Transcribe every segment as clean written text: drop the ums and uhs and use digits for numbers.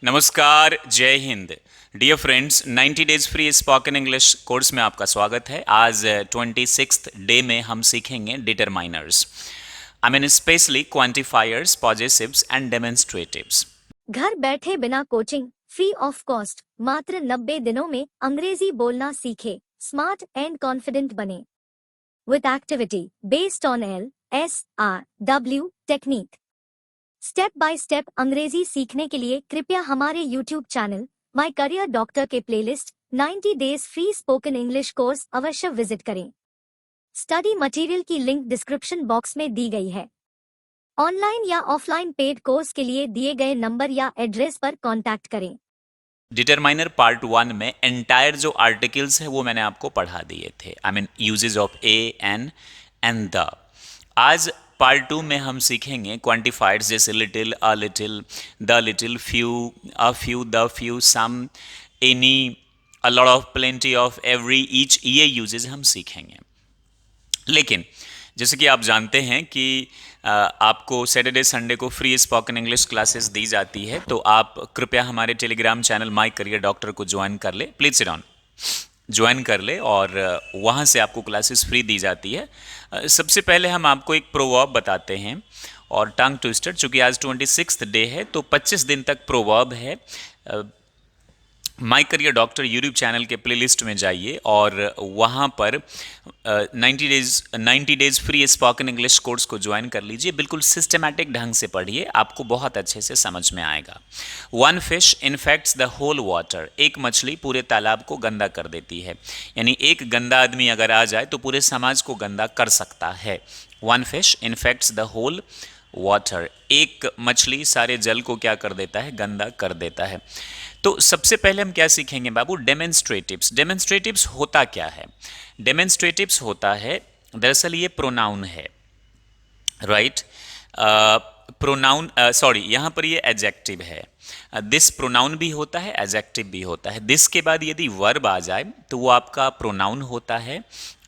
नमस्कार, जय हिंद। Dear friends, 90 days free spoken English course में आपका स्वागत है। आज 26th डे में हम सीखेंगे determiners, I mean specially quantifiers, possessives and demonstratives. घर बैठे बिना कोचिंग, फ्री ऑफ कॉस्ट, मात्र 90 दिनों में अंग्रेजी बोलना सीखे, स्मार्ट एंड कॉन्फिडेंट बने। With activity based on LSRW technique. Step by step अंग्रेजी सीखने के लिए कृपया हमारे YouTube channel my career doctor के playlist 90 days free spoken English course अवश्य विजिट करें। स्टडी मटेरियल की लिंक डिस्क्रिप्शन बॉक्स में दी गई है। ऑनलाइन या ऑफलाइन पेड कोर्स के लिए दिए गए नंबर या एड्रेस पर कांटेक्ट करें। डिटरमाइनर पार्ट 1 में एंटायर जो आर्टिकल्स है वो मैंने आपको पढ़ा दिए थे, I mean uses of a, an and the. आज पार्ट 2 में हम सीखेंगे क्वांटिफायर्स जैसे little, a little, the little, few, a few, the few, some, any, a lot of, plenty of, every, each, ये यूजेज हम सीखेंगे। लेकिन जैसे कि आप जानते हैं कि आपको सैटरडे संडे को फ्री स्पोकन इंग्लिश क्लासेस दी जाती है, तो आप कृपया हमारे Telegram channel my career doctor को ज्वाइन कर ले। प्लीज सिट डाउन, ज्वाइन कर ले और वहाँ से आपको क्लासेस फ्री दी जाती है। सबसे पहले हम आपको एक प्रोवर्ब बताते हैं और टंग ट्विस्टर, चूंकि आज 26th डे है तो 25 दिन तक प्रोवर्ब है। My career doctor YouTube channel के प्लेलिस्ट में जाइए और वहाँ पर 90 days free spoken English course को ज्वाइन कर लीजिए। बिल्कुल सिस्टमैटिक ढंग से पढ़िए, आपको बहुत अच्छे से समझ में आएगा। One fish infects the whole water, एक मछली पूरे तालाब को गंदा कर देती है। यानी एक गंदा आदमी अगर आ जाए तो पूरे समाज को गंदा कर सकता है। One fish infects the whole water, एक मछली सारे जल को क्या कर देता है, गंदा कर देता है। तो सबसे पहले हम क्या सीखेंगे बाबू, डेमोन्स्ट्रेटिव्स। डेमोन्स्ट्रेटिव्स होता क्या है? डेमोन्स्ट्रेटिव्स होता है, दरअसल ये प्रोनाउन है, राइट। प्रोनाउन, सॉरी, यहाँ पर ये एडजेक्टिव है। दिस प्रोनाउन भी होता है, एडजेक्टिव भी होता है। दिस के बाद यदि वर्ब आ जाए तो वो आपका प्रोनाउन होता है,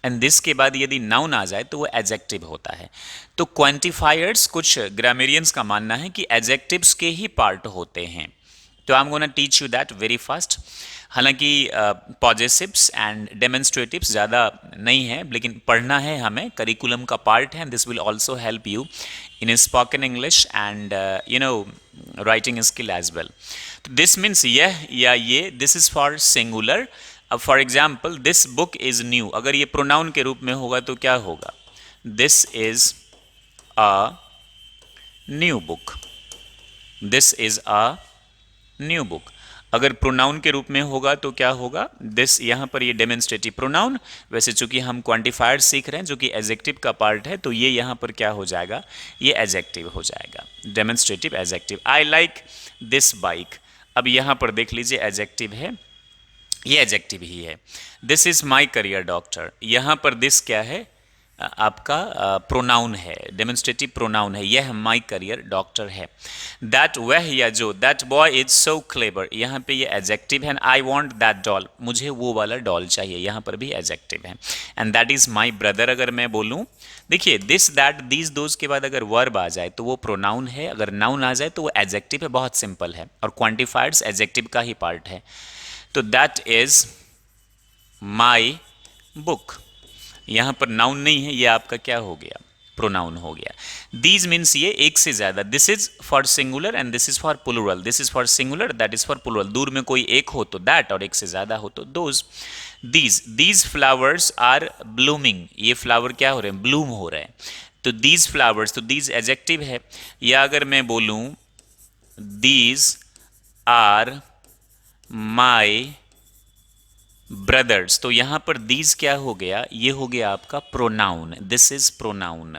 एंड दिस के बाद यदि नाउन आ जाए तो वो एडजेक्टिव होता है। तो क्वांटिफायर्स, कुछ ग्रामेरियंस का मानना है कि एडजेक्टिव्स के ही पार्ट होते हैं। तो आई am gonna teach you that very fast. हालांकि पॉजेसिव्स एंड डेमोन्स्ट्रेटिव्स ज़्यादा नहीं है, लेकिन पढ़ना है हमें, करिकुलम का पार्ट है। This will also help you in spoken English and writing skill as well. तो दिस मीन्स यह या ये, दिस इज फॉर सिंगुलर। अब for example this book is new, अगर ये प्रोनाउन के रूप में होगा तो क्या होगा, this is a new book, this is a new book. अगर प्रोनाउन के रूप में होगा तो क्या होगा, दिस, यहाँ पर ये डेमोन्स्ट्रेटिव प्रोनाउन। वैसे चूंकि हम क्वांटिफायर सीख रहे हैं जो कि एडजेक्टिव का पार्ट है, तो ये यहाँ पर क्या हो जाएगा, ये एडजेक्टिव हो जाएगा, demonstrative adjective. I like this bike, अब यहाँ पर देख लीजिए एडजेक्टिव है, ये एडजेक्टिव ही है। This is my career doctor, यहाँ पर दिस क्या है, आपका प्रोनाउन है, डेमोन्स्ट्रेटिव प्रोनाउन है, यह माई करियर डॉक्टर है। दैट, वह या जो, that boy is so clever, यहाँ पे ये एडजेक्टिव है। आई वॉन्ट दैट डॉल, मुझे वो वाला डॉल चाहिए, यहाँ पर भी एडजेक्टिव है। And that is my brother, अगर मैं बोलूँ, देखिए दिस, दैट, दीज, दोज के बाद अगर वर्ब आ जाए तो वो प्रोनाउन है, अगर नाउन आ जाए तो वो एडजेक्टिव है। बहुत सिंपल है, और क्वांटिफायर्स एडजेक्टिव का ही पार्ट है। तो दैट इज माई बुक, यहाँ पर नाउन नहीं है, ये आपका क्या हो गया, प्रोनाउन हो गया। दीज मीन्स ये एक से ज्यादा, this is for singular and this is for plural, this is for singular, that is for plural. दूर में कोई एक हो तो दैट, और एक से ज्यादा हो तो those. These flowers are blooming, ये फ्लावर क्या हो रहे हैं, ब्लूम हो रहे हैं। तो दीज फ्लावर्स, तो दीज एडजेक्टिव है। या अगर मैं बोलूं दीज आर माई ब्रदर्स, तो यहां पर दीज क्या हो गया, ये हो गया आपका pronoun, this is pronoun.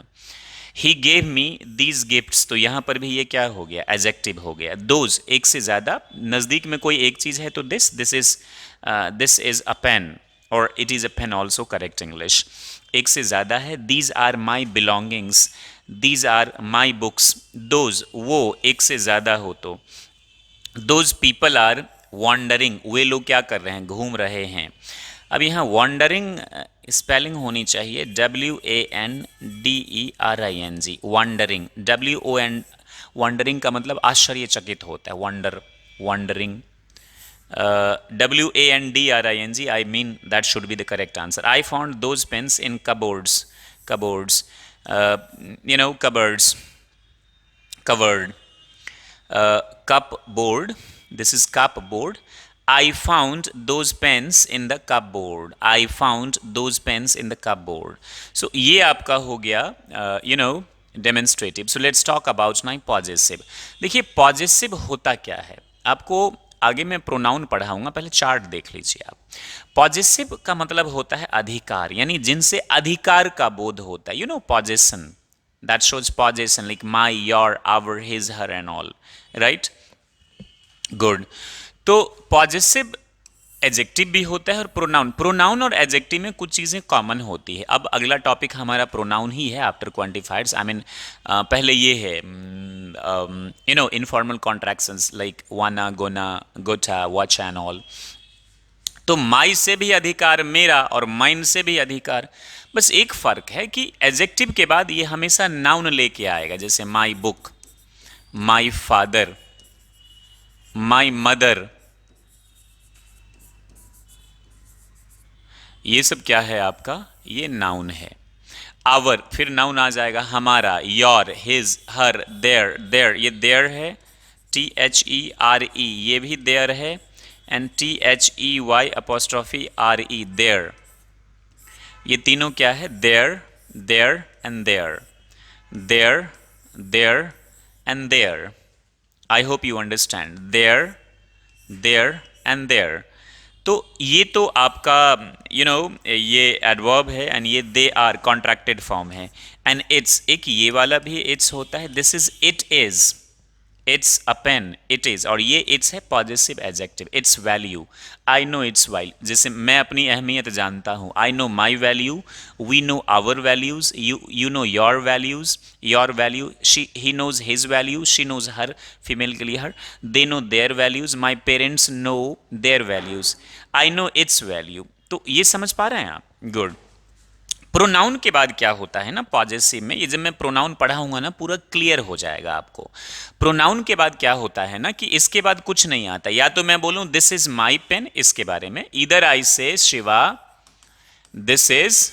He gave me these gifts, तो यहां पर भी ये क्या हो गया, एडजेक्टिव हो गया। दोज, एक से ज्यादा, नजदीक में कोई एक चीज है तो दिस इज अ पेन, और it is a pen also, correct English. एक से ज्यादा है। These are my belongings, these are my books. Those, वो एक से ज्यादा हो तो दोज पीपल आर वॉन्डरिंग, वे लोग क्या कर रहे हैं, घूम रहे हैं। अब यहाँ वॉन्डरिंग स्पेलिंग होनी चाहिए WANDERING, वॉन्डरिंग, WON, वॉन्डरिंग का मतलब आश्चर्यचकित होता है, wander wandering. Wandring, I mean that should be the correct answer. I found those pens in cupboards. Cupboards. Cupboards. Covered. Cupboard. This is cupboard. I found those pens in the cupboard. I found those pens in the cupboard. So ये आपका हो गया demonstrative. So let's talk about now possessive. देखिए possessive होता क्या है, आपको आगे मैं प्रोनाउन पढ़ाऊंगा, पहले चार्ट देख लीजिए आप. पॉजेसिव का मतलब होता है अधिकार, यानी जिनसे अधिकार का बोध होता है. पॉजेशन, that shows possession, like my, your, our, his, her and all, right? Good. तो पॉजेसिव एडजेक्टिव भी होता है और प्रोनाउन. प्रोनाउन और एडजेक्टिव में कुछ चीज़ें कॉमन होती है. अब अगला टॉपिक हमारा प्रोनाउन ही है आफ्टर क्वांटिफायर्स. आई मीन पहले ये है इनफॉर्मल कॉन्ट्रैक्शंस लाइक वाना, गोना, गोटा, वॉच एंड ऑल. तो माई से भी अधिकार मेरा और माइन से भी अधिकार. बस एक फर्क है कि एडजेक्टिव के बाद ये हमेशा नाउन लेके आएगा, जैसे my book, my father, my mother. ये सब क्या है आपका, ये नाउन है. आवर, फिर नाउन आ जाएगा हमारा, your, his, her, their. There, ये देयर है, THERE, ये भी देयर है, एंड THEY', देयर. ये तीनों क्या है, there, their and they're. There, their and they're. I hope you understand. There, their and they're. तो ये तो आपका ये एडवर्ब है, एंड ये दे आर कॉन्ट्रैक्टेड फॉर्म है. एंड इट्स, एक ये वाला भी इट्स होता है. This is it is, it's a pen, it is. और ये इट्स है possessive adjective. Its value, I know its value, जैसे मैं अपनी अहमियत जानता हूँ. आई know my value, we know our values, you know your values, your value, he knows his value, she knows her, female के लिए her. They know their values, my parents know their values. I know its value. तो ये समझ पा रहे हैं आप? Good. Pronoun के बाद क्या होता है ना पॉजेसिव में, ये जब मैं प्रोनाउन पढ़ाऊंगा ना पूरा क्लियर हो जाएगा आपको. प्रोनाउन के बाद क्या होता है ना कि इसके बाद कुछ नहीं आता. या तो मैं बोलूं दिस इज माई पेन, इसके बारे में, इधर I say Shiva this is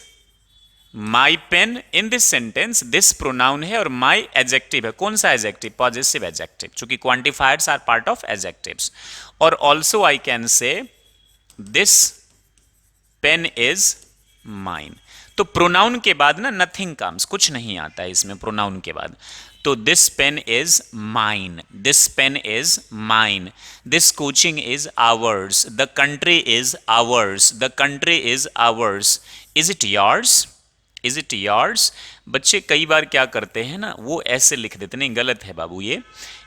my pen. In this sentence this pronoun है और माई एडजेक्टिव है. कौन सा एडजेक्टिव? पॉजेसिव एडजेक्टिव, चूंकि quantifiers are part of adjectives. और also I can say this pen is mine. तो प्रोनाउन के बाद ना नथिंग कम्स, कुछ नहीं आता है इसमें प्रोनाउन के बाद. तो this pen is mine, this pen is mine, this coaching is ours, the country is ours, the country is ours. Is it yours, is it yours. बच्चे कई बार क्या करते हैं ना, वो ऐसे लिख देते. नहीं, गलत है बाबू ये.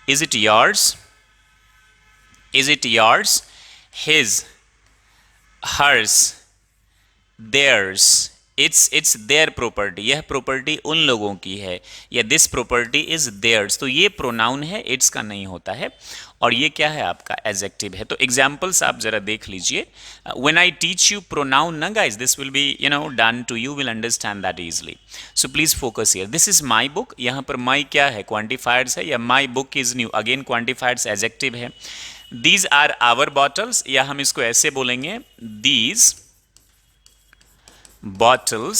Is it yours, is it yours, his, hers, theirs. it's their property, यह प्रॉपर्टी उन लोगों की है, या दिस प्रॉपर्टी इज theirs. तो ये प्रोनाउन है, इट्स का नहीं होता है. और ये क्या है आपका एडजेक्टिव है. तो एग्जाम्पल्स आप जरा देख लीजिए. When I teach you pronoun ना guys, this will be done to you, will understand that easily. So please focus here. This is my book, यहाँ पर माई क्या है, क्वांटिफायर्स है, या my book is new, again quantifiers adjective है. These are our bottles, या हम इसको ऐसे बोलेंगे, these bottles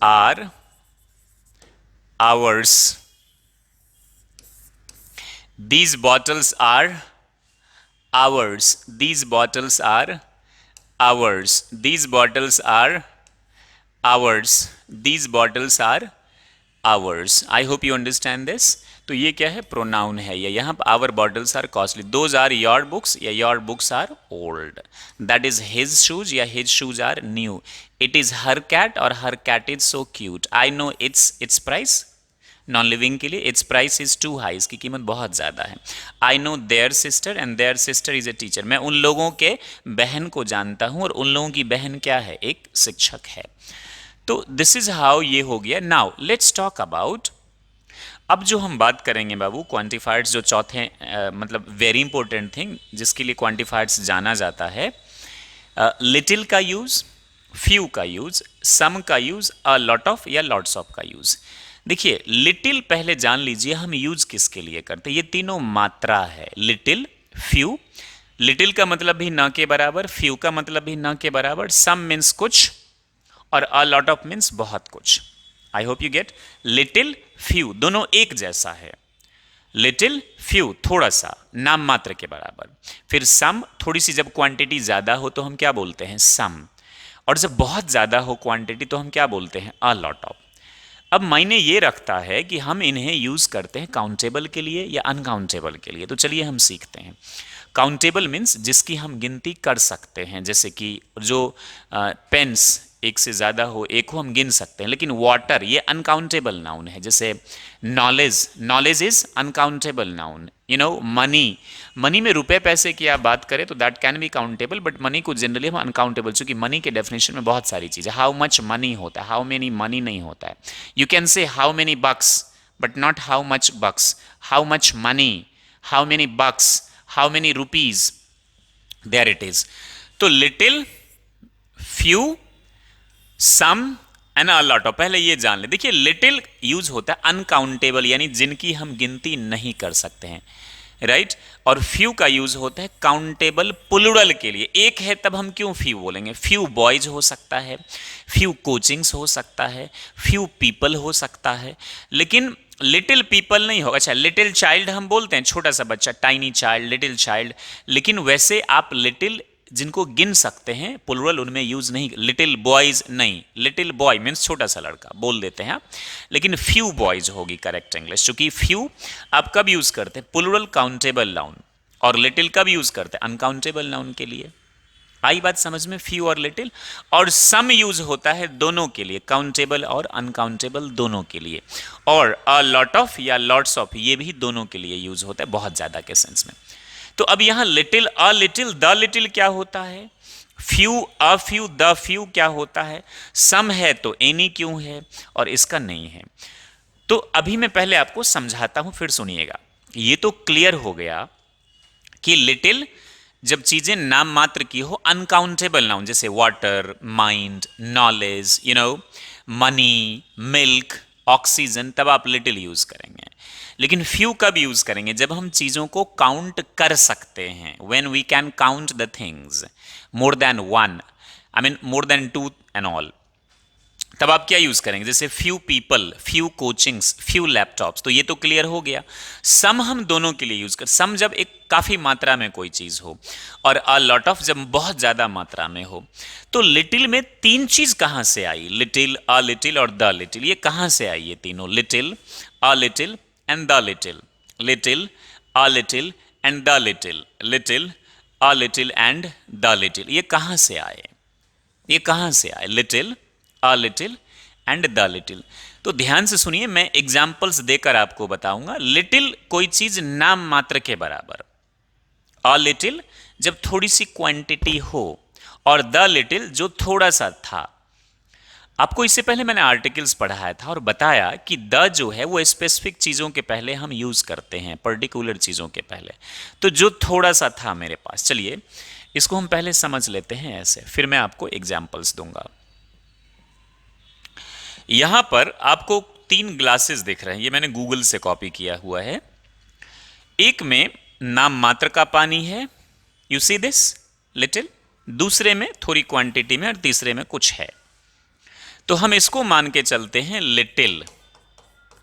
are ours. These bottles are ours. These bottles are ours. These bottles are ours. These bottles are ours. I hope you understand this. तो ये क्या है, प्रोनाउन है. या यहाँ पर our bottles are costly, those are your books, या your books are old. That is his shoes, या his shoes are new. It is her cat, और her cat is so cute. I know its price, non living के लिए, its price is too high, इसकी कीमत बहुत ज़्यादा है. I know their sister, and their sister is a teacher. मैं उन लोगों के बहन को जानता हूँ, और उन लोगों की बहन क्या है, एक शिक्षक है. तो दिस इज हाउ ये हो गया. नाउ लेट्स टॉक अबाउट, अब जो हम बात करेंगे बाबू क्वांटिफायर्स, जो चौथे मतलब वेरी इंपॉर्टेंट थिंग जिसके लिए क्वांटिफायर्स जाना जाता है. लिटिल का यूज, फ्यू का यूज, सम का यूज, अ लॉट ऑफ या लॉट्स ऑफ का यूज. देखिए लिटिल पहले जान लीजिए हम यूज किसके लिए करते हैं। ये तीनों मात्रा है, लिटिल, फ्यू। लिटिल का मतलब भी ना के बराबर, फ्यू का मतलब भी ना के बराबर, सम मीन्स कुछ, और अ लॉट ऑफ मीन्स बहुत कुछ। आई hope you get. Little, few दोनों एक जैसा है। लिटिल, फ्यू थोड़ा सा, नाम मात्र के बराबर। फिर सम, थोड़ी सी जब क्वांटिटी ज्यादा हो तो हम क्या बोलते हैं, सम। और जब बहुत ज्यादा हो क्वांटिटी तो हम क्या बोलते हैं, अ लॉट ऑफ। अब मायने ये रखता है कि हम इन्हें यूज करते हैं काउंटेबल के लिए या अनकाउंटेबल के लिए। तो चलिए हम सीखते हैं। काउंटेबल मीन्स जिसकी हम गिनती कर सकते हैं, जैसे कि जो पेन्स एक से ज़्यादा हो, एक हो, हम गिन सकते हैं। लेकिन वाटर ये अनकाउंटेबल नाउन है। जैसे knowledge, knowledge is uncountable noun. You know money, money में रुपए पैसे की आप बात करें तो that can be countable, but money को जनरली हम अनकाउंटेबल, चूंकि मनी के डेफिनेशन में बहुत सारी चीज़ें, हाउ मच मनी होता है, हाउ मेनी मनी नहीं होता है। You can say how many bucks but not how much bucks, how much money, how many bucks, how many rupees, there it is. तो little, few, some and a lot of, पहले ये जान ले। देखिए little use होता है uncountable, यानी जिनकी हम गिनती नहीं कर सकते हैं, राइट। और फ्यू का यूज होता है काउंटेबल प्लुरल के लिए, एक है तब हम क्यों फ्यू बोलेंगे। फ्यू बॉयज हो सकता है, फ्यू कोचिंग्स हो सकता है, फ्यू पीपल हो सकता है, लेकिन लिटिल पीपल नहीं होगा। अच्छा लिटिल चाइल्ड हम बोलते हैं, छोटा सा बच्चा, टाइनी चाइल्ड, लिटिल चाइल्ड, लेकिन वैसे आप लिटिल जिनको गिन सकते हैं प्लुरल उनमें यूज नहीं। लिटिल बॉयज नहीं, लिटिल बॉय मीन्स छोटा सा लड़का बोल देते हैं आप, लेकिन फ्यू बॉयज होगी करेक्ट इंग्लिश। चूंकि फ्यू आप कब यूज करते हैं, प्लुरल काउंटेबल नाउन, और लिटिल कब यूज करते हैं, अनकाउंटेबल नाउन के लिए। आई बात समझ में, फ्यू और लिटिल। और सम यूज होता है दोनों के लिए, काउंटेबल और अनकाउंटेबल दोनों के लिए। और अ लॉट ऑफ या लॉट्स ऑफ ये भी दोनों के लिए यूज होता है, बहुत ज्यादा के सेंस में। तो अब यहां little, a little, the little क्या होता है, few, a few, the few क्या होता है, सम है तो एनी क्यों है, और इसका नहीं है। तो अभी मैं पहले आपको समझाता हूं, फिर सुनिएगा। ये तो क्लियर हो गया कि लिटिल जब चीजें नाम मात्र की हो, अनकाउंटेबल नाउन, जैसे water, mind, knowledge, you know money, milk, oxygen, तब आप लिटिल यूज करेंगे। लेकिन फ्यू कब यूज करेंगे, जब हम चीजों को काउंट कर सकते हैं, when we can count the things more than one, I mean more than two and all, तब आप क्या यूज करेंगे। जैसे few people, few coachings, few laptops, तो ये तो क्लियर हो गया। सम हम दोनों के लिए यूज कर, सम जब एक काफी मात्रा में कोई चीज हो, और अ लॉट ऑफ जब बहुत ज्यादा मात्रा में हो। तो लिटिल में तीन चीज कहां से आई, लिटिल, अ लिटिल और द लिटिल, ये कहां से आई, ये तीनों, little, a little and the little, little, a little and the little, little, a little and the little, ये कहां से आए, ये कहां से आए, little, a little and the little. तो ध्यान से सुनिए, मैं एग्जाम्पल्स देकर आपको बताऊंगा। लिटिल कोई चीज नाम मात्र के बराबर, अ लिटिल जब थोड़ी सी क्वांटिटी हो, और द लिटिल जो थोड़ा सा था। आपको इससे पहले मैंने आर्टिकल्स पढ़ाया था और बताया कि द जो है वो स्पेसिफिक चीजों के पहले हम यूज करते हैं, पर्टिकुलर चीजों के पहले। तो जो थोड़ा सा था मेरे पास, चलिए इसको हम पहले समझ लेते हैं ऐसे, फिर मैं आपको एग्जाम्पल्स दूंगा। यहां पर आपको तीन ग्लासेस दिख रहे हैं, ये मैंने गूगल से कॉपी किया हुआ है। एक में नाम मात्र का पानी है, यू सी दिस, लिटिल, दूसरे में थोड़ी क्वांटिटी में, और तीसरे में कुछ है। तो हम इसको मान के चलते हैं little.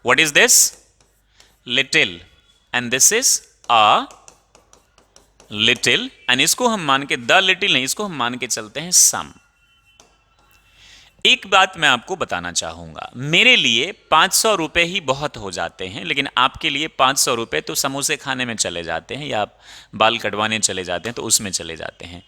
What is this, little, and this is a little, and इसको हम मान के, द लिटिल नहीं, इसको हम मान के चलते हैं सम। एक बात मैं आपको बताना चाहूंगा, मेरे लिए 500 रुपए ही बहुत हो जाते हैं, लेकिन आपके लिए 500 रुपए तो समोसे खाने में चले जाते हैं, या आप बाल कटवाने चले जाते हैं तो उसमें चले जाते हैं।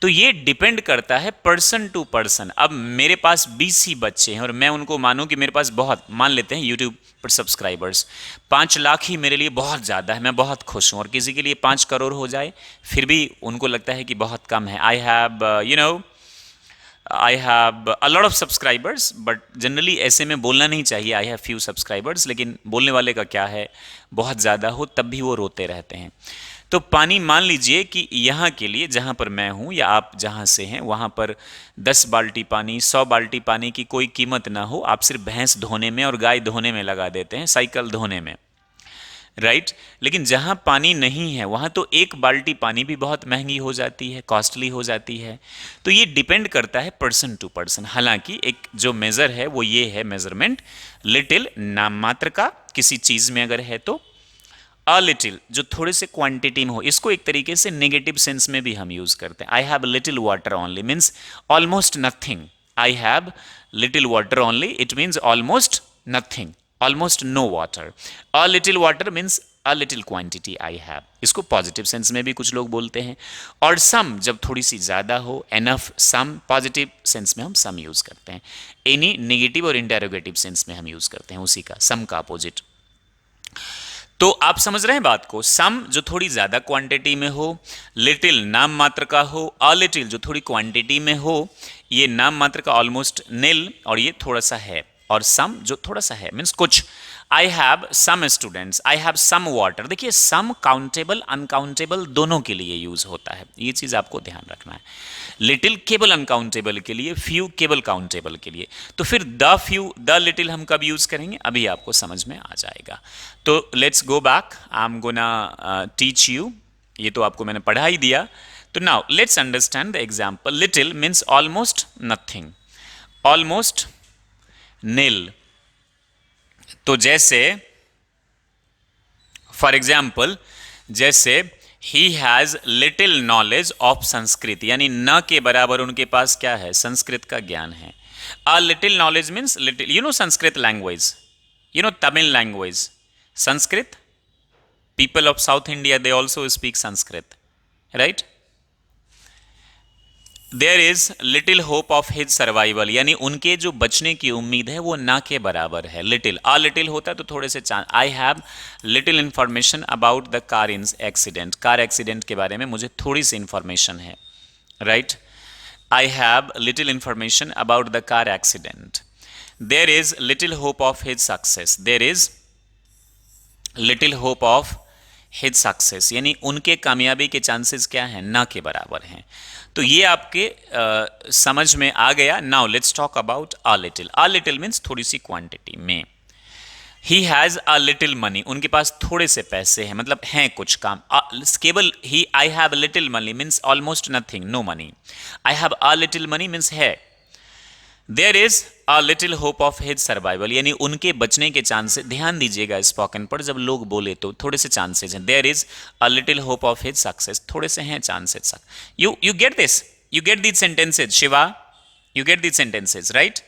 तो ये डिपेंड करता है पर्सन टू पर्सन। अब मेरे पास 20 ही बच्चे हैं, और मैं उनको मानूं कि मेरे पास बहुत, मान लेते हैं यूट्यूब पर सब्सक्राइबर्स 5 लाख ही मेरे लिए बहुत ज़्यादा है, मैं बहुत खुश हूं। और किसी के लिए 5 करोड़ हो जाए फिर भी उनको लगता है कि बहुत कम है। I have I have a lot of subscribers, but generally ऐसे में बोलना नहीं चाहिए आई हैव फ्यू सब्सक्राइबर्स, लेकिन बोलने वाले का क्या है, बहुत ज़्यादा हो तब भी वो रोते रहते हैं। तो पानी मान लीजिए कि यहाँ के लिए जहाँ पर मैं हूँ या आप जहाँ से हैं वहाँ पर 10 बाल्टी पानी 100 बाल्टी पानी की कोई कीमत ना हो, आप सिर्फ भैंस धोने में और गाय धोने में लगा देते हैं, साइकिल धोने में, राइट। लेकिन जहाँ पानी नहीं है वहाँ तो एक बाल्टी पानी भी बहुत महंगी हो जाती है, कॉस्टली हो जाती है। तो ये डिपेंड करता है पर्सन टू पर्सन। हालांकि एक जो मेज़र है वो ये है मेजरमेंट, लिटिल नाम मात्र का किसी चीज़ में अगर है तो, अ लिटिल जो थोड़े से क्वांटिटी में हो, इसको एक तरीके से नेगेटिव सेंस में भी हम यूज़ करते हैं। I have little water only means almost nothing. I have little water only, it means almost nothing, almost no water. A little water means a little quantity I have, इसको positive sense में भी कुछ लोग बोलते हैं। और सम जब थोड़ी सी ज़्यादा हो, एनफ, सम पॉजिटिव सेंस में हम सम यूज़ करते हैं। एनी नेगेटिव और इंटेरोगेटिव सेंस में हम यूज़ करते हैं उसी का, सम का अपोजिट। तो आप समझ रहे हैं बात को। सम जो थोड़ी ज्यादा क्वांटिटी में हो, लिटिल नाम मात्र का हो, अ लिटिल जो थोड़ी क्वांटिटी में हो, ये नाम मात्र का ऑलमोस्ट निल और ये थोड़ा सा है, और सम जो थोड़ा सा है मीन्स कुछ। I have some students, I have some water. देखिए सम काउंटेबल अनकाउंटेबल दोनों के लिए यूज होता है, ये चीज आपको ध्यान रखना है। लिटिल केवल अनकाउंटेबल के लिए, फ्यू केवल काउंटेबल के लिए। तो फिर द फ्यू द लिटिल हम कब यूज करेंगे अभी आपको समझ में आ जाएगा। तो let's go back, I am gonna teach you, ये तो आपको मैंने पढ़ा ही दिया। तो now let's understand the example. Little means almost nothing, almost nil. तो जैसे फॉर एग्जाम्पल, जैसे he has little knowledge of Sanskrit, यानी न के बराबर उनके पास क्या है, संस्कृत का ज्ञान है। A little knowledge means little, you know Sanskrit language, you know Tamil language, Sanskrit, people of South India they also speak Sanskrit, right? There is little hope of his survival, यानी उनके जो बचने की उम्मीद है वो ना के बराबर है। लिटिल, आ लिटिल होता तो थोड़े से chance. I have little information about the car in accident, car accident के बारे में मुझे थोड़ी सी इंफॉर्मेशन है, right. I have little information about the car accident. There is little hope of his success, there is little hope of his success, यानी उनके कामयाबी के चांसेस क्या हैं, ना के बराबर हैं। तो ये आपके समझ में आ गया। Now let's talk about a little. A little means थोड़ी सी क्वांटिटी में। He has a little money, उनके पास थोड़े से पैसे हैं, मतलब हैं कुछ काम। केवल ही, I have little money means almost nothing, no money. I have a little money means है। There is a little hope of his survival, यानी उनके बचने के चांसेस। ध्यान दीजिएगा स्पोकन पर जब लोग बोले तो थोड़े से चांसेस हैं। There is a little hope of his success, थोड़े से हैं chances. You get this, you get these sentences Shiva, you get these sentences, right.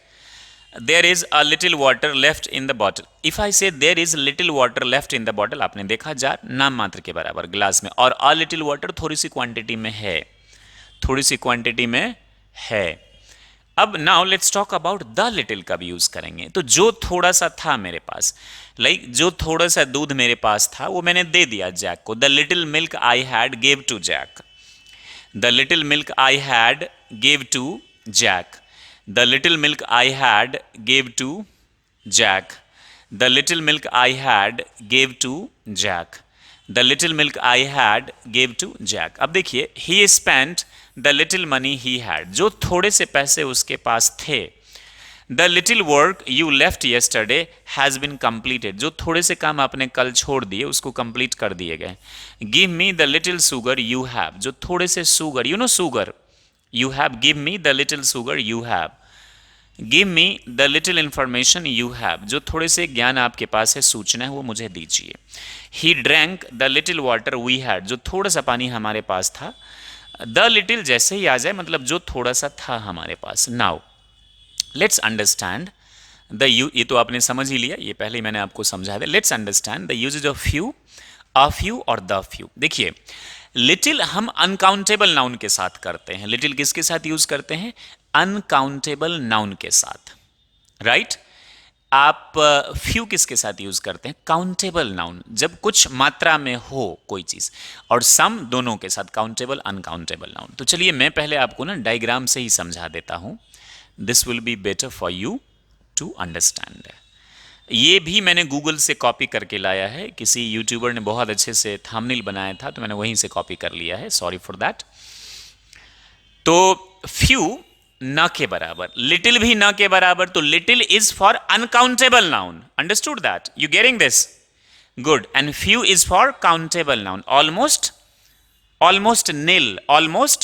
There is a little water left in the bottle. If I say there is little water left in the bottle, आपने देखा jar नाम मात्र के बराबर glass में, और अ little water थोड़ी सी quantity में है, थोड़ी सी क्वांटिटी में है। अब now let's talk about the little कब यूज करेंगे। तो जो थोड़ा सा था मेरे पास, लाइक जो थोड़ा सा दूध मेरे पास था वो मैंने दे दिया जैक को। The little milk I had gave to Jack, the little milk I had gave to Jack, the little milk I had gave to Jack, the little milk I had gave to Jack, the little milk I had gave to Jack. अब देखिए, he spent the little money he had, जो थोड़े से पैसे उसके पास थे। The little work you left yesterday has been completed, जो थोड़े से काम आपने कल छोड़ दिए उसको कंप्लीट कर दिए गए। Give me the little sugar you have, जो थोड़े से sugar, you know sugar, you have, give me the little sugar you have. Give me the little information you have, जो थोड़े से ज्ञान आपके पास है, सूचना है, वो मुझे दीजिए। He drank the little water we had, जो थोड़ा सा पानी हमारे पास था। द लिटिल जैसे ही आ जाए मतलब जो थोड़ा सा था हमारे पास। Now let's understand the you, ये तो आपने समझ ही लिया, ये पहले ही मैंने आपको समझा दिया। Let's understand the usages of few, a few और द फ्यू। देखिए, लिटिल हम अनकाउंटेबल नाउन के साथ करते हैं। लिटिल किसके साथ यूज करते हैं, अनकाउंटेबल नाउन के साथ, राइट। आप फ्यू किसके साथ यूज करते हैं, काउंटेबल नाउन, जब कुछ मात्रा में हो कोई चीज। और सम दोनों के साथ, काउंटेबल अनकाउंटेबल नाउन। तो चलिए मैं पहले आपको ना डायग्राम से ही समझा देता हूं, this will be better for you to understand. ये भी मैंने गूगल से कॉपी करके लाया है, किसी यूट्यूबर ने बहुत अच्छे से थंबनेल बनाया था तो मैंने वहीं से कॉपी कर लिया है, सॉरी फॉर दैट। तो फ्यू न के बराबर, लिटिल भी न के बराबर, तो little is for uncountable noun, understood that, you getting this? Good. And few is for countable noun, almost, almost nil, almost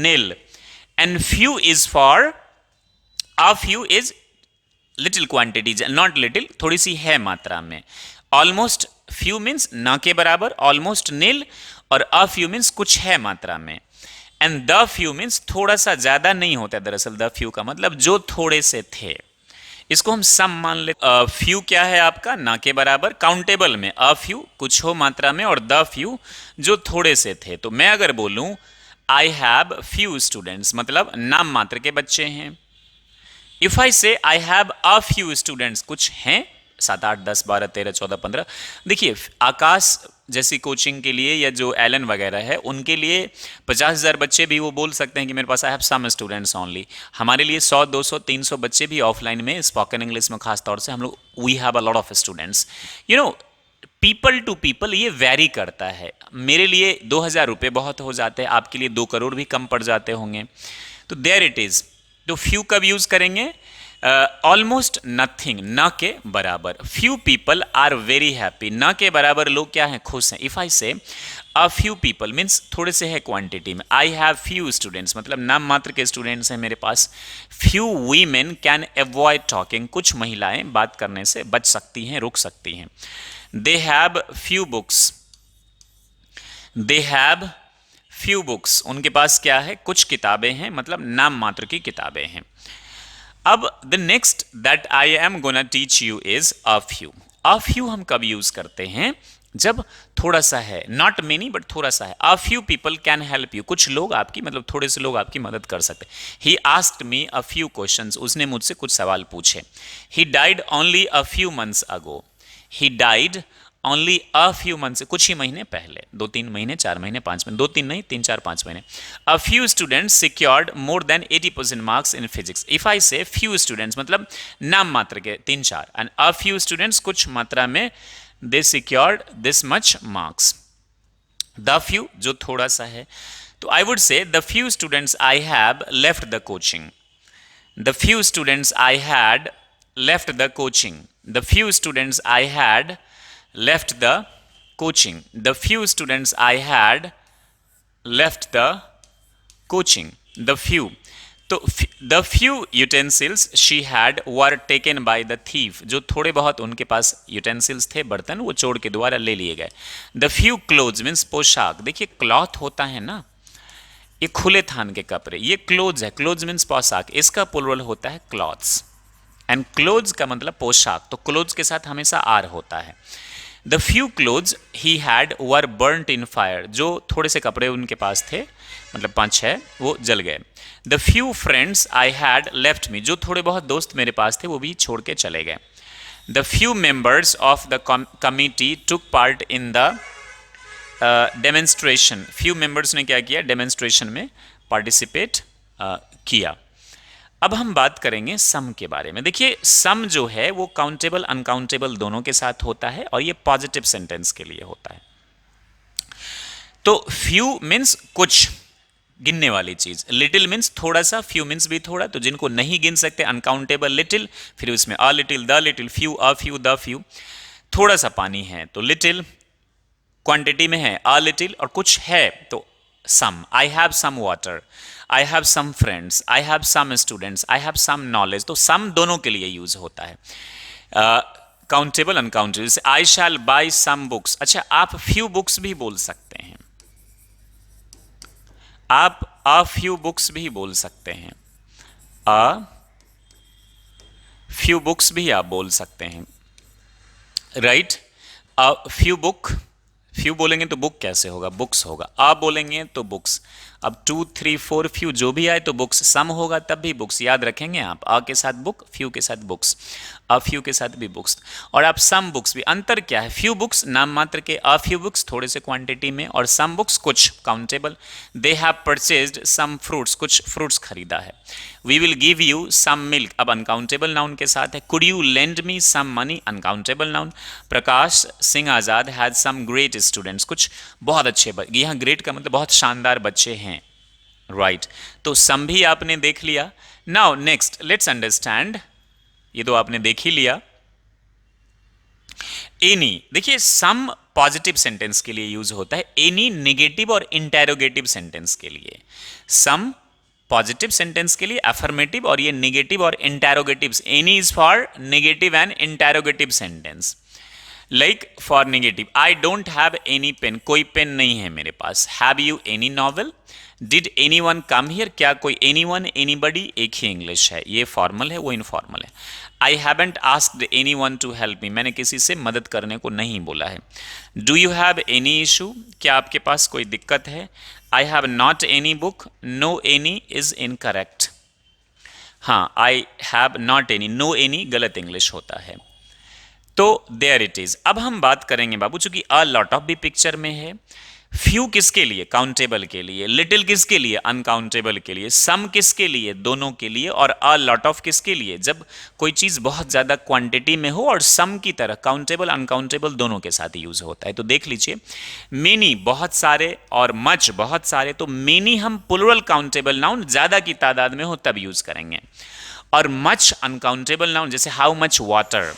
nil. And few is for, a few is little quantities, not little, थोड़ी सी है मात्रा में। almost few means ना के बराबर, almost nil, और a few means कुछ है मात्रा में। and the few means थोड़ा सा ज्यादा नहीं होता है, दरअसल the few का मतलब जो थोड़े से थे, इसको हम सम मान ले। फ्यू क्या है आपका? ना के बराबर, काउंटेबल में अ फ्यू कुछ हो मात्रा में, और द फ्यू जो थोड़े से थे। तो मैं अगर बोलूं आई हैव फ्यू स्टूडेंट्स, मतलब नाम मात्र के बच्चे हैं। इफ आई से आई हैव अ फ्यू स्टूडेंट्स, कुछ हैं, 7 8 10 12 13 14 15। देखिए आकाश जैसी कोचिंग के लिए या जो एलन वगैरह है उनके लिए 50,000 बच्चे भी वो बोल सकते हैं कि मेरे पास I have some students only. हमारे लिए 100 200 300 बच्चे भी ऑफलाइन में स्पोकन इंग्लिश में खास तौर से हम लोग we have a lot of students. You know people to people ये वेरी करता है। मेरे लिए 2,000 रुपये बहुत हो जाते हैं, आपके लिए 2 करोड़ भी कम पड़ जाते होंगे। तो देयर इट इज़। तो फ्यू कब यूज़ करेंगे? ऑलमोस्ट नथिंग, न के बराबर। Few people are very happy, न के बराबर लोग क्या हैं? खुश हैं। इफ आई से अ फ्यू पीपल मीन्स थोड़े से है क्वांटिटी में। आई हैव फ्यू स्टूडेंट्स मतलब नाम मात्र के स्टूडेंट्स हैं मेरे पास। Few women can avoid talking, कुछ महिलाएं बात करने से बच सकती हैं, रुक सकती हैं। They have few books, they have few books, उनके पास क्या है? कुछ किताबें हैं, मतलब नाम मात्र की किताबें हैं। अब the next that I am gonna teach you is a few. A few हम कब यूज करते हैं? जब थोड़ा सा है, नॉट मेनी बट थोड़ा सा है। A few people can help you, कुछ लोग आपकी, मतलब थोड़े से लोग आपकी मदद कर सकते हैं। He asked me a few questions, उसने मुझसे कुछ सवाल पूछे। He died only a few months ago, he died only a few month से कुछ ही महीने पहले, 2-3 महीने 4 महीने 5 महीने, 2-3 नहीं 3-4 5 महीने। A few students secured more than 80% marks in physics. If I से फ्यू स्टूडेंट्स मतलब नाम मात्र के 3-4, एंड अ फ्यू स्टूडेंट्स कुछ मात्रा में, they secured this much marks. The few जो थोड़ा सा है, तो I would say the few students I have left the coaching, the few students I had left the coaching, the few students I had left the coaching, the few students I had left the coaching, the few, तो the few utensils she had were taken by the thief, जो थोड़े बहुत उनके पास utensils थे, बर्तन, वो चोर के द्वारा ले लिए गए। the few clothes means पोशाक, देखिए क्लॉथ होता है ना, ये खुले थान के कपड़े, ये क्लोथ्स है, क्लोथ्स मीन्स पोशाक, इसका प्लुरल होता है क्लॉथ्स, एंड क्लोथ्स का मतलब पोशाक, तो क्लोथ्स के साथ हमेशा आर होता है। The few clothes he had were burnt in fire, जो थोड़े से कपड़े उनके पास थे, मतलब 5-6 वो जल गए। The few friends I had left me, जो थोड़े बहुत दोस्त मेरे पास थे वो भी छोड़ के चले गए। The few members of the committee took part in the demonstration, few members ने क्या किया? डेमोन्स्ट्रेशन में पार्टिसिपेट किया। अब हम बात करेंगे सम के बारे में। देखिए सम जो है वो काउंटेबल अनकाउंटेबल दोनों के साथ होता है, और ये पॉजिटिव सेंटेंस के लिए होता है। तो फ्यू मीन्स कुछ, गिनने वाली चीज। लिटिल मीन्स थोड़ा सा, फ्यू मीन्स भी थोड़ा, तो जिनको नहीं गिन सकते अनकाउंटेबल लिटिल, फिर उसमें अ little, the little, few, a few, the few. थोड़ा सा पानी है तो लिटिल, क्वांटिटी में है अ लिटिल, और कुछ है तो some. I have some water, I have some friends, I have some students, I have some knowledge, तो सम दोनों के लिए यूज होता है, countable uncountable. I shall buy some books, अच्छा आप फ्यू बुक्स भी बोल सकते हैं, आप अ फ्यू बुक्स भी बोल सकते हैं, अ फ्यू बुक्स भी आप बोल सकते हैं, right. A few book, few बोलेंगे तो बुक कैसे होगा? बुक्स होगा। आ बोलेंगे तो बुक्स। अब 2 3 4 फ्यू जो भी आए तो बुक्स, सम होगा तब भी बुक्स, याद रखेंगे आप। आ के साथ बुक, फ्यू के साथ बुक्स, अ फ्यू के साथ भी बुक्स। और आप सम बुक्स भी, अंतर क्या है? फ्यू बुक्स नाम मात्र के, अ फ्यू बुक्स थोड़े से क्वांटिटी में, और सम बुक्स कुछ countable. They have purchased some fruits, कुछ फ्रूट्स खरीदा है। We will give you some milk, अब अनकाउंटेबल नाउन के साथ है। Could you lend me some money, uncountable noun. Prakash Singh Azad had some great students, कुछ बहुत अच्छे, यहाँ ग्रेट का मतलब बहुत शानदार बच्चे हैं, राइट तो सम भी आपने देख लिया। नाउ नेक्स्ट लेट्स अंडरस्टैंड, ये तो आपने देख ही लिया। एनी, देखिए सम पॉजिटिव सेंटेंस के लिए यूज होता है, एनी नेगेटिव और इंटेरोगेटिव सेंटेंस के लिए। सम पॉजिटिव सेंटेंस के लिए अफर्मेटिव, और ये नेगेटिव और interrogative. Any is for negative and interrogative sentence. Like for negative, I don't have any pen, कोई पेन नहीं है मेरे पास। Have you any novel, did any one come here, क्या कोई, एनी वन एनीबडी एक ही इंग्लिश है, ये फॉर्मल है वो इनफॉर्मल है। I haven't asked any one to help me, मैंने किसी से मदद करने को नहीं बोला है। Do you have any issue, क्या आपके पास कोई दिक्कत है। I have not any book, no any is incorrect. हाँ, I have not any, no any गलत इंग्लिश होता है। तो देयर इट इज। अब हम बात करेंगे बाबू, चूंकि अ लॉट ऑफ भी पिक्चर में है। फ्यू किसके लिए, काउंटेबल के लिए। लिटिल किसके लिए, अनकाउंटेबल के लिए। सम किसके लिए, दोनों के लिए। और अ लॉट ऑफ किसके लिए, जब कोई चीज बहुत ज्यादा क्वांटिटी में हो। और सम की तरह काउंटेबल अनकाउंटेबल दोनों के साथ यूज होता है। तो देख लीजिए, मेनी बहुत सारे और मच बहुत सारे। तो मेनी हम प्लुरल काउंटेबल नाउन ज्यादा की तादाद में हो तब यूज करेंगे। और मच अनकाउंटेबल नाउन, जैसे how much water,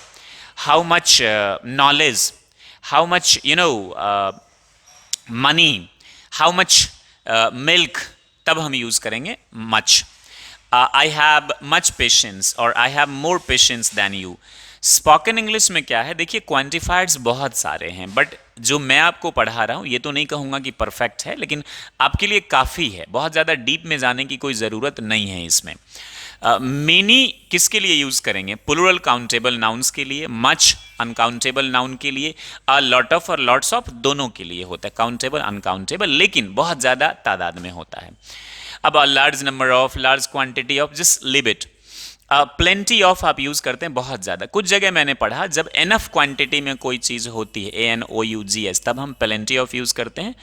how much knowledge, how much money, how much milk, तब हम यूज करेंगे much। I have much patience और I have more patience than you। Spoken English में क्या है, देखिए क्वांटिफायर्स बहुत सारे हैं, बट जो मैं आपको पढ़ा रहा हूँ ये तो नहीं कहूँगा कि परफेक्ट है, लेकिन आपके लिए काफ़ी है, बहुत ज़्यादा डीप में जाने की कोई ज़रूरत नहीं है इसमें। मेनी किसके लिए यूज करेंगे, प्लुरल काउंटेबल नाउन्स के लिए। मच अनकाउंटेबल नाउन के लिए। अ लॉट ऑफ और लॉट्स ऑफ दोनों के लिए होता है, काउंटेबल अनकाउंटेबल, लेकिन बहुत ज्यादा तादाद में होता है। अब a large number of, large quantity of, just live it. Plenty of आप यूज करते हैं बहुत ज्यादा। कुछ जगह मैंने पढ़ा जब एनफ क्वांटिटी में कोई चीज होती है, ANOUGS, तब हम प्लेंटी ऑफ यूज करते हैं।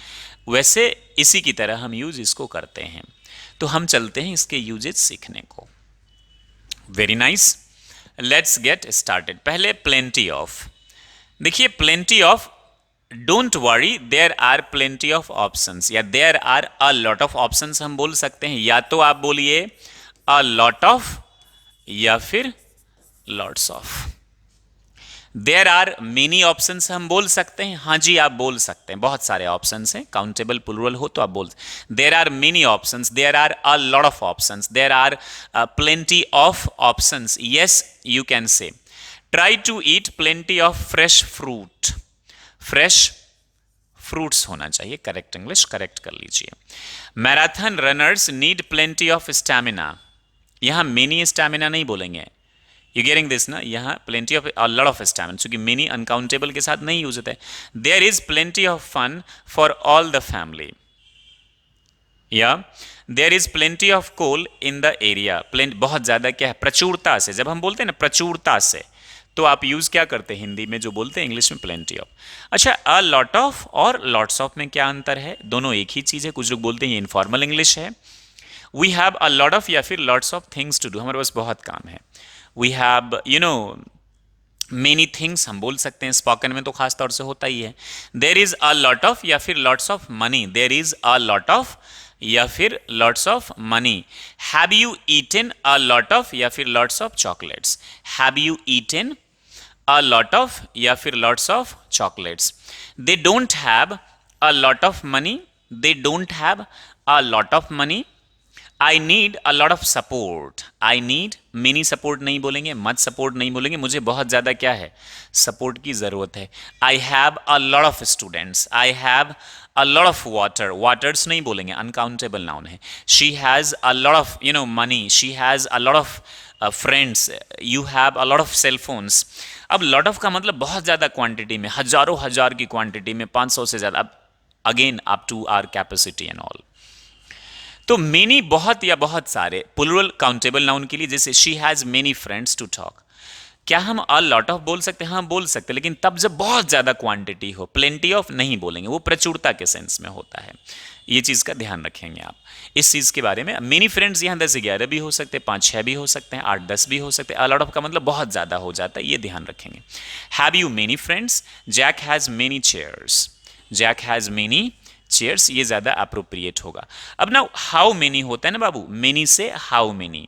वैसे इसी की तरह हम यूज इसको करते हैं। तो हम चलते हैं इसके यूजेज सीखने को। Very nice, let's get started. पहले प्लेंटी ऑफ, देखिए plenty of, don't worry, there are plenty of options, या there are a lot of options हम बोल सकते हैं। या तो आप बोलिए अ लॉट ऑफ या फिर lots of. There are many options हम बोल सकते हैं, हाँ जी आप बोल सकते हैं, बहुत सारे ऑप्शंस हैं, काउंटेबल प्लुरल हो तो आप बोल। There are many options, there are a lot of options, there are plenty of options, yes you can say. Try to eat plenty of fresh fruit, fresh fruits होना चाहिए, correct English correct कर लीजिए। Marathon runners need plenty of stamina, यहां many stamina नहीं बोलेंगे, you getting this ना, यहाँ plenty of a lot of stamina, क्योंकि मेनी अनकाउंटेबल के साथ नहीं यूज होता है। There is plenty of fun for all the family, या there is plenty of coal in the area. Plenty बहुत ज्यादा क्या है, प्रचुरता से, जब हम बोलते हैं ना प्रचुरता से, तो आप यूज क्या करते हैं हिंदी में, जो बोलते हैं इंग्लिश में प्लेंटी ऑफ। अच्छा, अ लॉट ऑफ और लॉट्स ऑफ में क्या अंतर है, दोनों एक ही चीज है। कुछ लोग बोलते हैं ये इनफॉर्मल इंग्लिश है। We have a lot of या फिर lots of things to do, हमारे पास बहुत काम है। वी हैव मेनी थिंग्स हम बोल सकते हैं, स्पोकन में तो खास तौर से होता ही है। There is a lot of या फिर lots of money, there is a lot of या फिर lots of money. Have you eaten a lot of या फिर lots of chocolates, have you eaten a lot of या फिर lots of chocolates. They don't have a lot of money, they don't have a lot of money. I need a lot of support, I need many support नहीं बोलेंगे, much support नहीं बोलेंगे, मुझे बहुत ज़्यादा क्या है, सपोर्ट की ज़रूरत है। I have a lot of students, I have a lot of water, waters नहीं बोलेंगे, अनकाउंटेबल नाउन है। She has a lot of money, she has a lot of friends, you have a lot of cell phones. अब lot of का मतलब बहुत ज़्यादा quantity में, हजारों हजार की क्वांटिटी में, 500 से ज़्यादा, अब again up to our capacity and all. तो मेनी बहुत या बहुत सारे, प्लुरल काउंटेबल नाउन के लिए, जैसे she has many friends to talk, क्या हम अ लॉट ऑफ बोल सकते हैं? हाँ बोल सकते हैं, लेकिन तब जब बहुत ज़्यादा क्वांटिटी हो, प्लेंटी ऑफ नहीं बोलेंगे, वो प्रचुरता के सेंस में होता है। ये चीज़ का ध्यान रखेंगे आप इस चीज़ के बारे में। मेनी फ्रेंड्स यहाँ 10-11 भी हो सकते हैं, 5-6 भी हो सकते हैं, 8-10 भी हो सकते हैं। अ लॉट ऑफ का मतलब बहुत ज़्यादा हो जाता है, ये ध्यान रखेंगे। Have you many friends? Jack has many chairs. Jack has many chairs, ये ज़्यादा अप्रोप्रिएट होगा। अब ना हाउ मेनी होता है ना बाबू, मेनी से हाउ मेनी,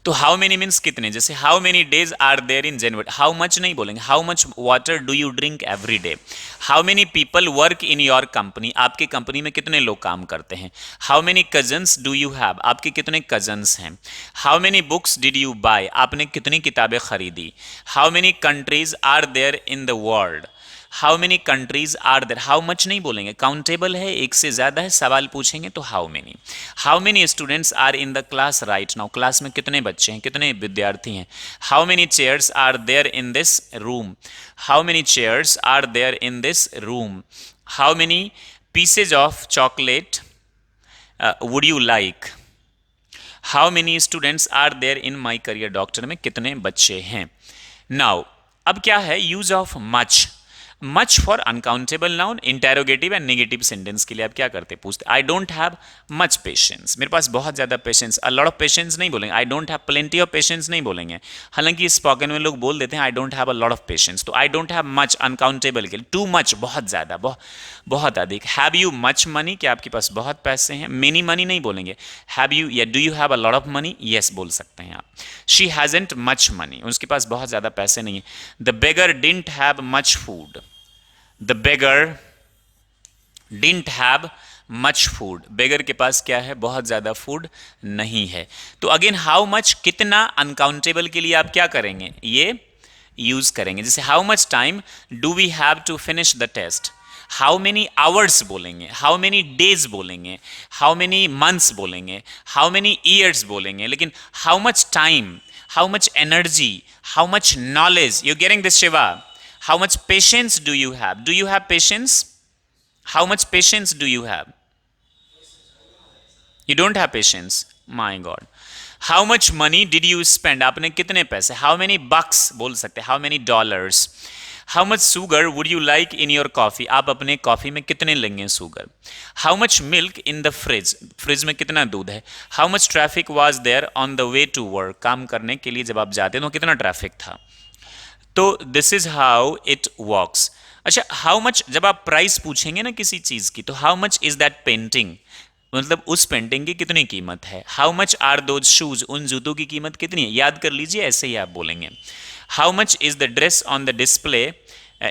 तो हाउ मेनी मीन्स कितने, जैसे how many days are there in January, how much नहीं बोलेंगे, how much water do you drink every day. How many people work in your company, आपके कंपनी में कितने लोग काम करते हैं। How many cousins do you have, आपके कितने कजन्स हैं। How many books did you buy, आपने कितनी किताबें खरीदी। How many countries are there in the world, how many countries are there, how much नहीं बोलेंगे, काउंटेबल है, एक से ज्यादा है, सवाल पूछेंगे तो how many. How many students are in the class right now, class में कितने बच्चे हैं, कितने विद्यार्थी हैं। How many chairs are there in this room, how many chairs are there in this room. How many pieces of chocolate would you like. How many students are there in my career doctor में कितने बच्चे हैं। Now अब क्या है, use of much. Much for uncountable noun, interrogative and negative sentence के लिए आप क्या करते, पूछते I don't have much patience, मेरे पास बहुत ज़्यादा patience. A lot of patience नहीं बोलेंगे, I don't have plenty of patience नहीं बोलेंगे। हालांकि स्पोकन में लोग बोल देते हैं I don't have a lot of patience, तो I don't have much uncountable के लिए, टू मच बहुत ज़्यादा, बहुत अधिक। हैव यू मच मनी, क्या आपके पास बहुत पैसे हैं। मेनी मनी नहीं बोलेंगे। हैव यू या do you have a lot of money, yes बोल सकते हैं आप। शी हैजंट मच मनी, उसके पास बहुत ज़्यादा पैसे नहीं है। The beggar didn't have much food, the beggar didn't have much food, beggar के पास क्या है, बहुत ज्यादा फूड नहीं है। तो अगेन हाउ मच, कितना, अनकाउंटेबल के लिए आप क्या करेंगे, ये यूज करेंगे। जैसे how much time do we have to finish the test, how many hours बोलेंगे, हाउ मेनी डेज बोलेंगे, हाउ मेनी मंथ्स बोलेंगे, हाउ मेनी ईयर्स बोलेंगे, लेकिन how much time, how much energy, how much knowledge, you getting this Shiva. How much patience do you have? Do you have patience? How much patience do you have? You don't have patience. My God. How much money did you spend? आपने कितने पैसे, how many bucks बोल सकते, how many dollars. How much sugar would you like in your coffee? आप अपने coffee में कितने लेंगे sugar. How much milk in the fridge? Fridge में कितना दूध है। How much traffic was there on the way to work? काम करने के लिए जब आप जाते तो कितना ट्रैफिक था। तो this is how it works. अच्छा, हाउ मच, जब आप प्राइस पूछेंगे ना किसी चीज की, तो how much is that painting, मतलब उस पेंटिंग की कितनी कीमत है। How much are those shoes, उन जूतों की कीमत कितनी है, याद कर लीजिए, ऐसे ही आप बोलेंगे। How much is the dress on the display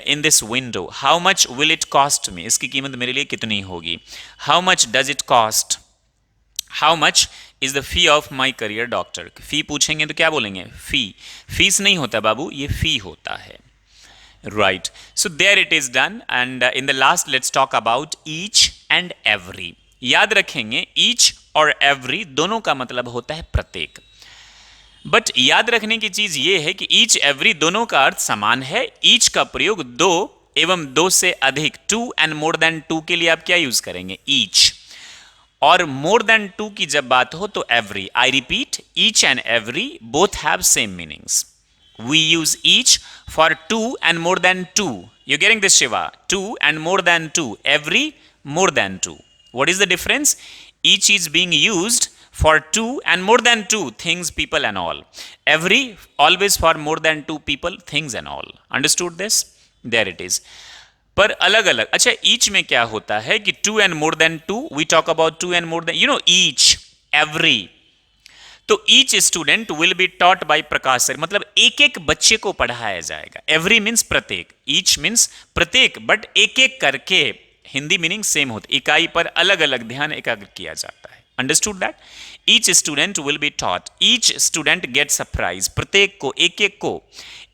in this window, how much will it cost me, इसकी कीमत मेरे लिए कितनी होगी। How much does it cost, how much is the fee of my career doctor. Fee पूछेंगे तो क्या बोलेंगे, फी। फीस नहीं होता बाबू, ये फी होता है। Right, so there it is done. And in the last let's talk about each and every. याद रखेंगे, ईच और एवरी दोनों का मतलब होता है प्रत्येक। बट याद रखने की चीज ये है कि ईच एवरी दोनों का अर्थ समान है। ईच का प्रयोग दो एवं दो से अधिक, two and more than two के लिए आप क्या यूज करेंगे, ईच। और मोर देन टू की जब बात हो तो every. I repeat, each and every both have same meanings. We use each for two and more than two. You getting this Shiva, two and more than two, every more than two. What is the difference, each is being used for two and more than two things, people and all. Every always for more than two people, things and all. Understood this? There it is. पर अलग अलग। अच्छा, each में क्या होता है कि two and more than two, we talk about two and more than, you know, each, every. तो each student will be taught by Prakash sir, मतलब एक एक बच्चे को पढ़ाया जाएगा। एवरी मीन्स प्रत्येक, ईच मीन्स प्रत्येक, बट एक एक करके हिंदी मीनिंग सेम होती, इकाई पर अलग अलग ध्यान एकाग्र किया जाता है। Understood that? Each student will be taught, each student gets a prize, प्रत्येक को, एक एक को।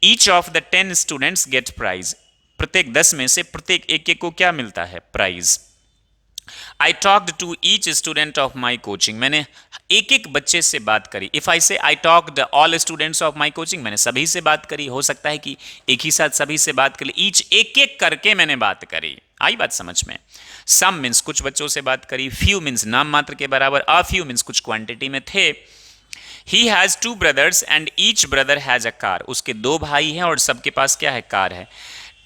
Each of the 10 students get prize, प्रत्येक 10 में से प्रत्येक एक एक को क्या मिलता है, prize. I talked to each student of my coaching, मैंने एक एक बच्चे से बात करी। इफ आई से I talked all students of my coaching, मैंने सभी से बात करी। हो सकता है कि एक ही साथ सभी से बात करी, ईच एक एक करके मैंने बात करी। आई बात समझ में? सम मीन्स कुछ बच्चों से बात करी, फ्यू मीन्स नाम मात्र के बराबर, अ फ्यू मीन्स कुछ क्वांटिटी में थे। He has 2 brothers and each brother has a car. उसके 2 भाई हैं और सबके पास क्या है? कार है।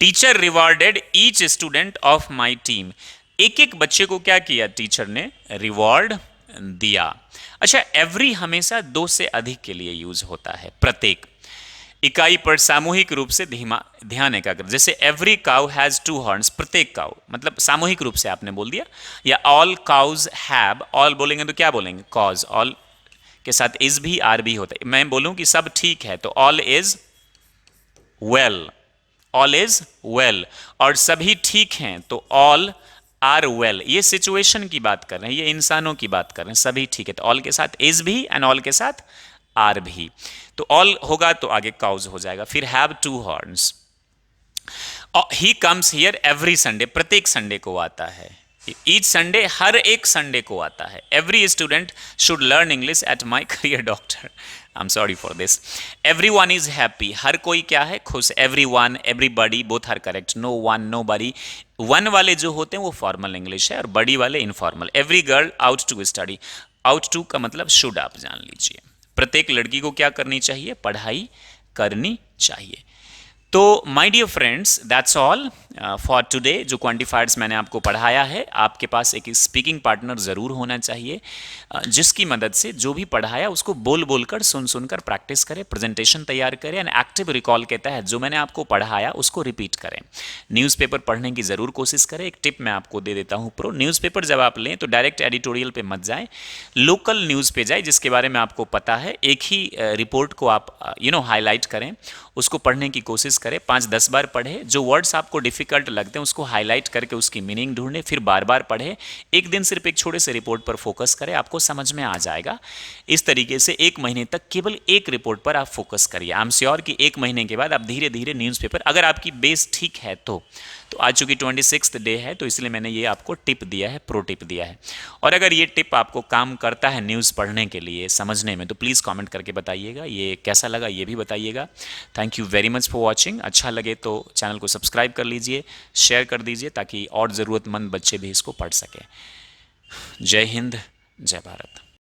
Teacher rewarded each student of my team. एक एक बच्चे को क्या किया टीचर ने? रिवॉर्ड दिया। अच्छा, एवरी हमेशा 2 से अधिक के लिए यूज होता है, प्रत्येक। इकाई पर सामूहिक रूप से ध्यान एकाग्र, जैसे एवरी काउ हैज 2 हॉर्न्स, प्रत्येक काउ, मतलब सामूहिक रूप से आपने बोल दिया। या ऑल काउज हैव, ऑल बोलेंगे तो क्या बोलेंगे? कॉज। ऑल के साथ इज भी आर भी होता है। मैं बोलूं कि सब ठीक है तो all is well, all is well. और सभी ठीक हैं तो ऑल आर वेल। ये सिचुएशन की बात कर रहे हैं, ये इंसानों की बात कर रहे हैं। सभी ठीक है तो ऑल के साथ इज भी एंड ऑल के साथ आर भी। तो ऑल होगा तो आगे काउज हो जाएगा। फिर have 2 horns. He comes here every Sunday, प्रत्येक संडे को आता है। ईच संडे, हर एक संडे को आता है। Every student should learn English at my career doctor. I am sorry for this. Every one is happy, हर कोई क्या है? खुश। Every one, everybody, both are correct. No one, nobody. One वाले जो होते हैं वो फॉर्मल इंग्लिश है और बडी वाले informal. Every girl ought to study, ought to का मतलब शुड, आप जान लीजिए। प्रत्येक लड़की को क्या करनी चाहिए? पढ़ाई करनी चाहिए। तो my dear friends, that's all for today. जो क्वांटिफायर्स मैंने आपको पढ़ाया है, आपके पास एक स्पीकिंग पार्टनर ज़रूर होना चाहिए जिसकी मदद से जो भी पढ़ाया उसको बोल बोल कर, सुन सुनकर प्रैक्टिस करें, प्रेजेंटेशन तैयार करें एंड एक्टिव रिकॉल के तहत जो मैंने आपको पढ़ाया उसको रिपीट करें। न्यूज़पेपर पढ़ने की ज़रूर कोशिश करें। एक टिप मैं आपको दे देता हूँ प्रो, न्यूज़पेपर जब आप लें तो डायरेक्ट एडिटोरियल पे मत जाएं, लोकल न्यूज़ पे जाए जिसके बारे में आपको पता है। एक ही रिपोर्ट को आप हाईलाइट करें, उसको पढ़ने की कोशिश करें। 5-10 बार पढ़े, जो वर्ड्स आपको डिफिकल्ट लगते हैं उसको हाईलाइट करके उसकी मीनिंग ढूंढें, फिर बार बार पढ़े। एक दिन सिर्फ एक छोटे से रिपोर्ट पर फोकस करें, आपको समझ में आ जाएगा। इस तरीके से 1 महीने तक केवल एक रिपोर्ट पर आप फोकस करिए। आई एम श्योर कि 1 महीने के बाद आप धीरे धीरे न्यूज़पेपर, अगर आपकी बेस ठीक है तो आज चूंकि 26th डे है तो इसलिए मैंने ये आपको टिप दिया है, प्रो टिप दिया है। और अगर ये टिप आपको काम करता है न्यूज़ पढ़ने के लिए, समझने में, तो प्लीज़ कमेंट करके बताइएगा। ये कैसा लगा ये भी बताइएगा। Thank you very much for watching. अच्छा लगे तो चैनल को सब्सक्राइब कर लीजिए, शेयर कर दीजिए ताकि और ज़रूरतमंद बच्चे भी इसको पढ़ सकें। जय हिंद, जय भारत।